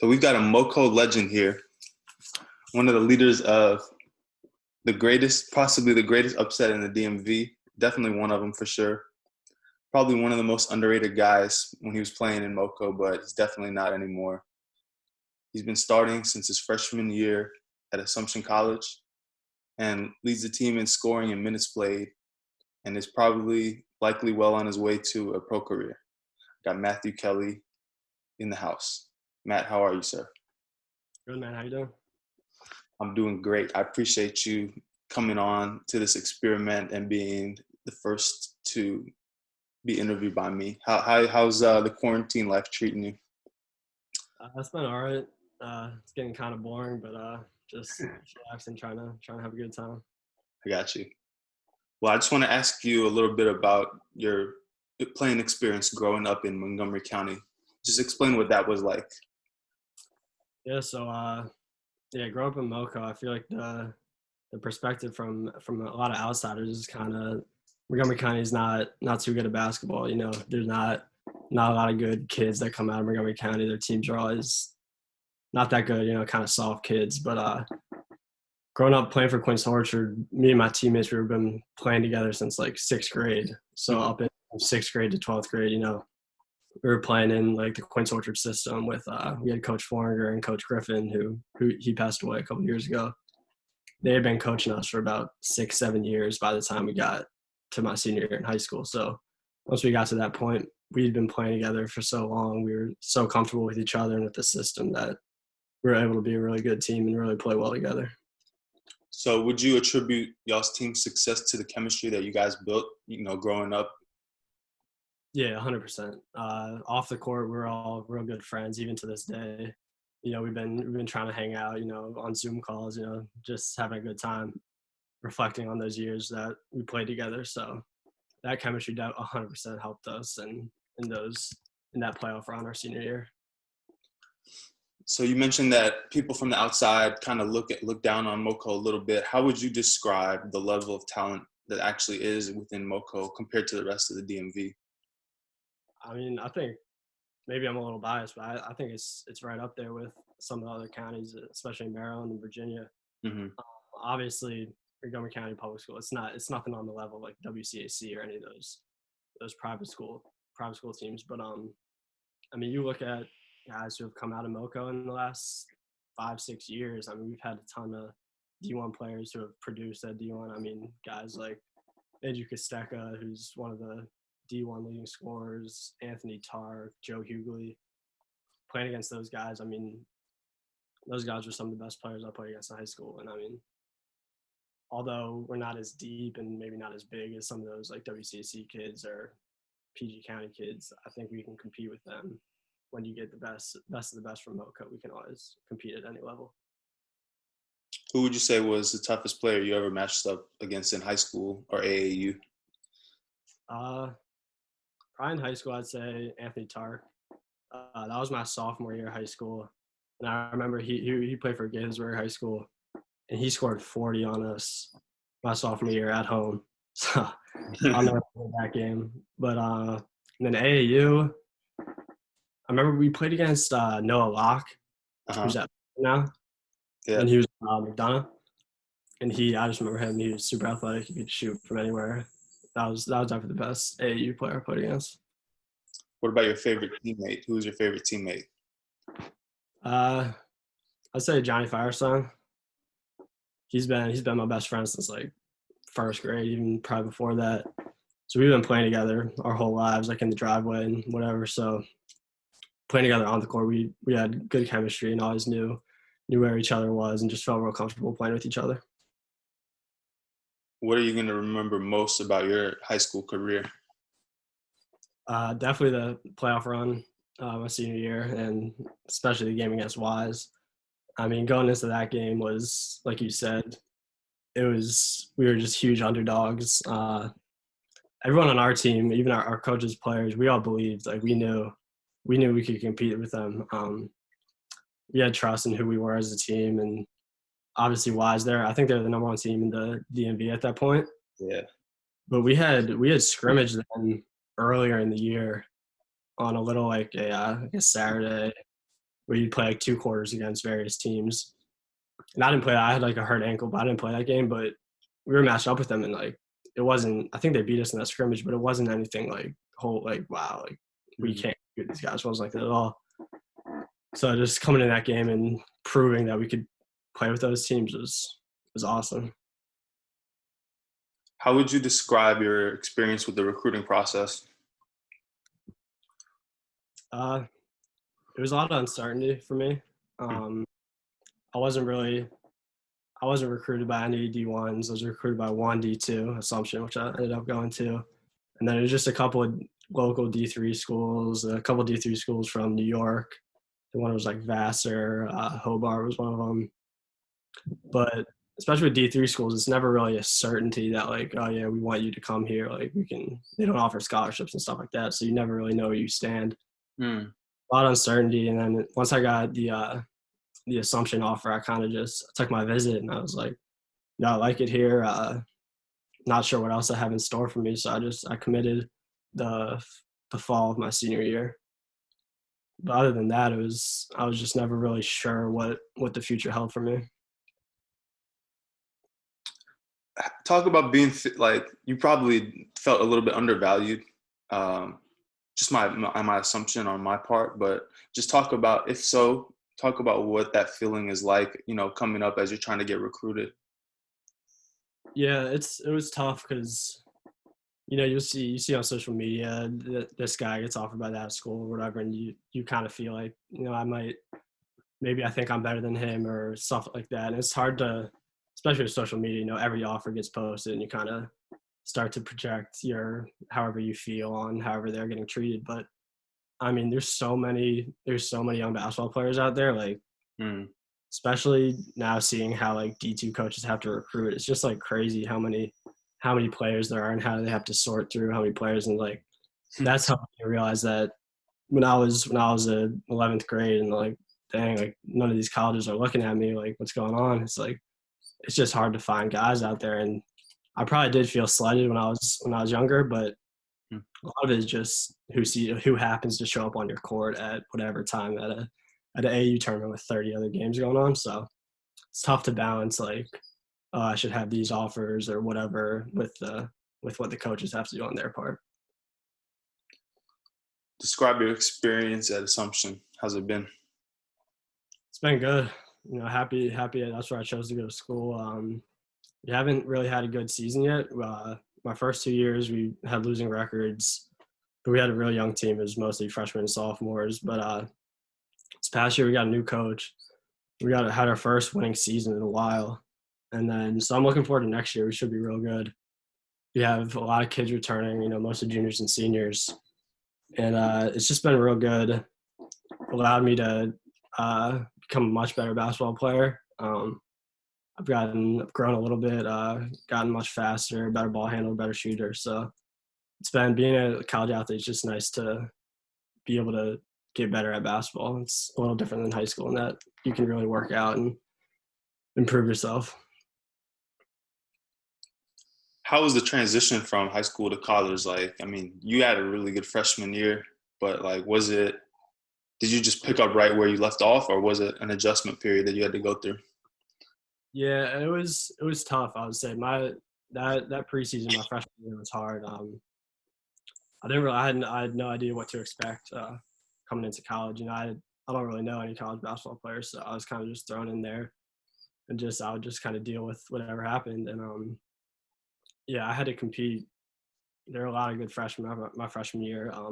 So we've got a Moco legend here, one of the leaders of the greatest, possibly the greatest upset in the DMV. Definitely one of them for sure. Probably one of the most underrated guys when he was playing in Moco, but he's definitely not anymore. He's been starting since his freshman year at Assumption College and leads the team in scoring and minutes played, and is probably likely well on his way to a pro career. Got Matthew Kelly in the house. Matt, how are you, sir? Good, man. How you doing? I'm doing great. I appreciate you coming on to this experiment and being the first to be interviewed by me. How's the quarantine life treating you? It's been all right. It's getting kind of boring, but just relaxing, trying to have a good time. I got you. Well, I just want to ask you a little bit about your playing experience growing up in Montgomery County. Just explain what that was like. Yeah. So grow up in Moco. I feel like the perspective from a lot of outsiders is kind of Montgomery County is not too good at basketball. You know, there's not a lot of good kids that come out of Montgomery County. Their teams are always not that good. You know, kind of soft kids. But growing up playing for Quince Orchard, me and my teammates, we've been playing together since like sixth grade. So up in sixth grade to 12th grade, you know, we were playing in like the Quince Orchard system with we had Coach Floringer and Coach Griffin, who he passed away a couple years ago. They had been coaching us for about 6-7 years by the time we got to my senior year in high school. So once we got to that point, we'd been playing together for so long. We were so comfortable with each other and with the system that we were able to be a really good team and really play well together. So would you attribute y'all's team's success to the chemistry that you guys built, you know, growing up? Yeah, 100%. Off the court, we're all real good friends, even to this day. You know, we've been trying to hang out, you know, on Zoom calls, you know, just having a good time, reflecting on those years that we played together. So that chemistry 100% helped us in that playoff run our senior year. So you mentioned that people from the outside kind of look down on Moco a little bit. How would you describe the level of talent that actually is within Moco compared to the rest of the DMV? I mean, I think maybe I'm a little biased, but I think it's right up there with some of the other counties, especially Maryland and Virginia. Mm-hmm. Obviously, Montgomery County Public School, it's nothing on the level like WCAC or any of those private school teams. But I mean, you look at guys who have come out of Moco in the last 5-6 years. I mean, we've had a ton of D1 players who have produced at D1. I mean, guys like Andrew Kosteka, who's one of the D1 leading scorers, Anthony Tarr, Joe Hughley. Playing against those guys, I mean, those guys were some of the best players I played against in high school. And I mean, although we're not as deep and maybe not as big as some of those like WCAC kids or PG County kids, I think we can compete with them. When you get the best of the best from Moco, we can always compete at any level. Who would you say was the toughest player you ever matched up against in high school or AAU? Probably in high school, I'd say Anthony Tarr. That was my sophomore year of high school. And I remember he played for Gaithersburg High School, and he scored 40 on us my sophomore year at home. So I'll never forget that game. But and then AAU, I remember we played against Noah Locke, who's at now. Yeah. And he was McDonough. And I just remember him. He was super athletic. He could shoot from anywhere. That was definitely the best AAU player I played against. What about your favorite teammate? Who was your favorite teammate? I'd say Johnny Firestone. He's been my best friend since like first grade, even probably before that. So we've been playing together our whole lives, like in the driveway and whatever. So playing together on the court, we had good chemistry and always knew where each other was and just felt real comfortable playing with each other. What are you going to remember most about your high school career? Definitely the playoff run my senior year, and especially the game against Wise. I mean, going into that game was, like you said, we were just huge underdogs. Everyone on our team, even our coaches, players, we all believed, like we knew we could compete with them. We had trust in who we were as a team, and obviously Wise there. I think they're the number one team in the DMV at that point. Yeah. But we had scrimmaged them earlier in the year on a little like a Saturday. where you'd play like 2 quarters against various teams. And I didn't play that. I had like a hurt ankle, but I didn't play that game. But we were matched up with them, and like it wasn't. I think they beat us in that scrimmage, but it wasn't anything like wow, like we can't beat these guys. It wasn't like that at all. So just coming in that game and proving that we could play with those teams was awesome. How would you describe your experience with the recruiting process? It was a lot of uncertainty for me. I wasn't recruited by any D1s. I was recruited by one D2 Assumption, which I ended up going to. And then it was just a couple of local D3 schools, a couple of D3 schools from New York. The one was like Vassar, Hobart was one of them. But especially with D3 schools, it's never really a certainty that like, oh yeah, we want you to come here. Like they don't offer scholarships and stuff like that. So you never really know where you stand. A lot of uncertainty. And then once I got the Assumption offer, I kind of just took my visit and I was like, no, I like it here. Not sure what else I have in store for me. So I committed the fall of my senior year. But other than that, I was just never really sure what the future held for me. Talk about being like you probably felt a little bit undervalued. Just my assumption on my part, but just talk about, if so, talk about what that feeling is like, coming up as you're trying to get recruited. Yeah, it was tough because you see on social media that this guy gets offered by that school or whatever, and you kind of feel like maybe I think I'm better than him or stuff like that. And it's hard to, especially with social media, every offer gets posted and you kind of start to project however you feel on however they're getting treated. But I mean, there's so many young basketball players out there, like especially now seeing how like D2 coaches have to recruit. It's just like crazy how many players there are and how they have to sort through how many players. And like that's how I realized that when I was in 11th grade and like, dang, like none of these colleges are looking at me, like what's going on? It's like it's just hard to find guys out there. And I probably did feel slighted when I was younger, but a lot of it is just who happens to show up on your court at whatever time at an AU tournament with 30 other games going on. So it's tough to balance like, oh, I should have these offers or whatever with what the coaches have to do on their part. Describe your experience at Assumption. How's it been? It's been good. Happy that's where I chose to go to school. We haven't really had a good season yet. My first 2 years we had losing records, but we had a really young team. It was mostly freshmen and sophomores. But this past year we got a new coach. We had our first winning season in a while. And then so I'm looking forward to next year. We should be real good. We have a lot of kids returning, mostly juniors and seniors. And it's just been real good. Allowed me to become a much better basketball player. I've grown a little bit, gotten much faster, better ball handler, better shooter. So it's been, being a college athlete, it's just nice to be able to get better at basketball. It's a little different than high school in that you can really work out and improve yourself. How was the transition from high school to college? Like, I mean, you had a really good freshman year, but like, did you just pick up right where you left off, or was it an adjustment period that you had to go through? Yeah, it was tough. I would say that preseason, my freshman year was hard. I had no idea what to expect coming into college. I don't really know any college basketball players, so I was kind of just thrown in there, and I would just kind of deal with whatever happened. And yeah, I had to compete. There were a lot of good freshmen my freshman year. A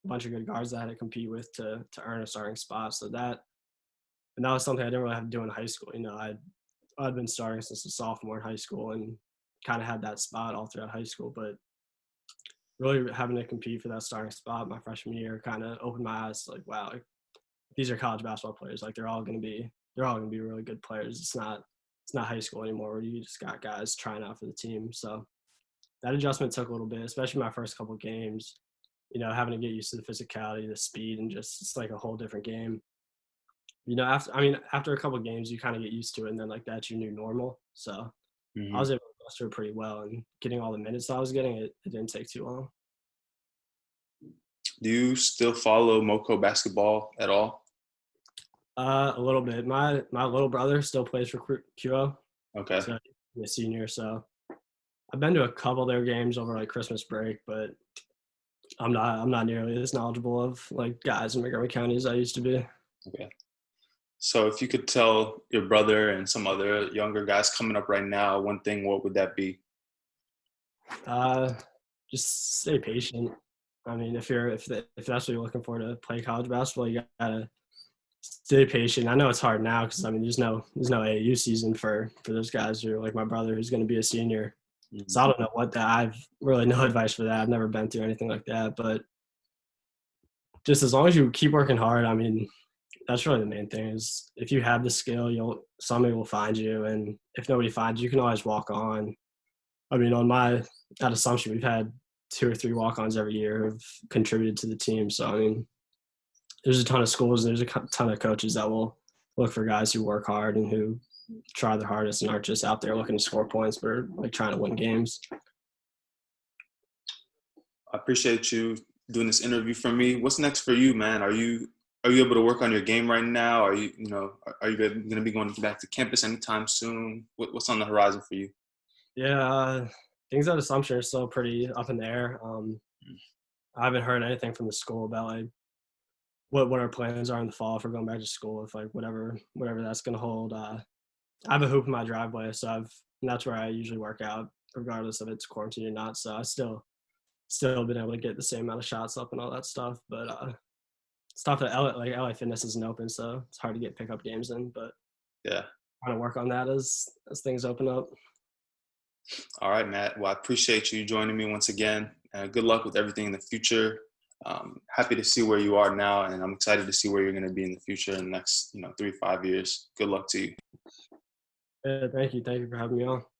bunch of good guards I had to compete with to earn a starting spot. So that was something I didn't really have to do in high school. I'd been starting since a sophomore in high school and kind of had that spot all throughout high school, but really having to compete for that starting spot my freshman year kind of opened my eyes to like, wow, like, these are college basketball players. Like they're all going to be really good players. It's not high school anymore where you just got guys trying out for the team. So that adjustment took a little bit, especially my first couple of games, having to get used to the physicality, the speed, and just, it's like a whole different game. After a couple of games, you kind of get used to it, and then like that's your new normal. So I was able to adjust to it pretty well, and getting all the minutes I was getting, it didn't take too long. Do you still follow Moco basketball at all? A little bit. My little brother still plays for QO, Okay. so he's a senior. So I've been to a couple of their games over like Christmas break, but I'm not nearly as knowledgeable of like guys in Montgomery County as I used to be. Okay. So if you could tell your brother and some other younger guys coming up right now one thing, what would that be? Uh, just stay patient. I mean, if that's what you're looking for to play college basketball, you gotta stay patient. I know it's hard now because I mean, there's no AAU season for those guys who are like my brother who's going to be a senior. Mhm. So I don't know what that. I've really no advice for that. I've never been through anything like that. But just as long as you keep working hard, I mean, that's really the main thing. Is if you have the skill, somebody will find you, and if nobody finds you, you can always walk on. I mean, on that assumption, we've had 2 or 3 walk-ons every year who've contributed to the team. So I mean, there's a ton of schools, there's a ton of coaches that will look for guys who work hard and who try their hardest and aren't just out there looking to score points, but are like trying to win games. I appreciate you doing this interview for me. What's next for you, man? Are you able to work on your game right now? Are you going to be going back to campus anytime soon? What's on the horizon for you? Yeah, things at Assumption are still pretty up in the air. I haven't heard anything from the school about like what our plans are in the fall for going back to school. If like whatever that's going to hold. I have a hoop in my driveway, so and that's where I usually work out, regardless of it's quarantine or not. So I still been able to get the same amount of shots up and all that stuff. But stuff at LA Fitness isn't open, so it's hard to get pickup games in. But Yeah. trying to work on that as things open up. All right, Matt. Well, I appreciate you joining me once again. Good luck with everything in the future. Happy to see where you are now, and I'm excited to see where you're going to be in the future in the next, 3 to 5 years. Good luck to you. Thank you for having me on.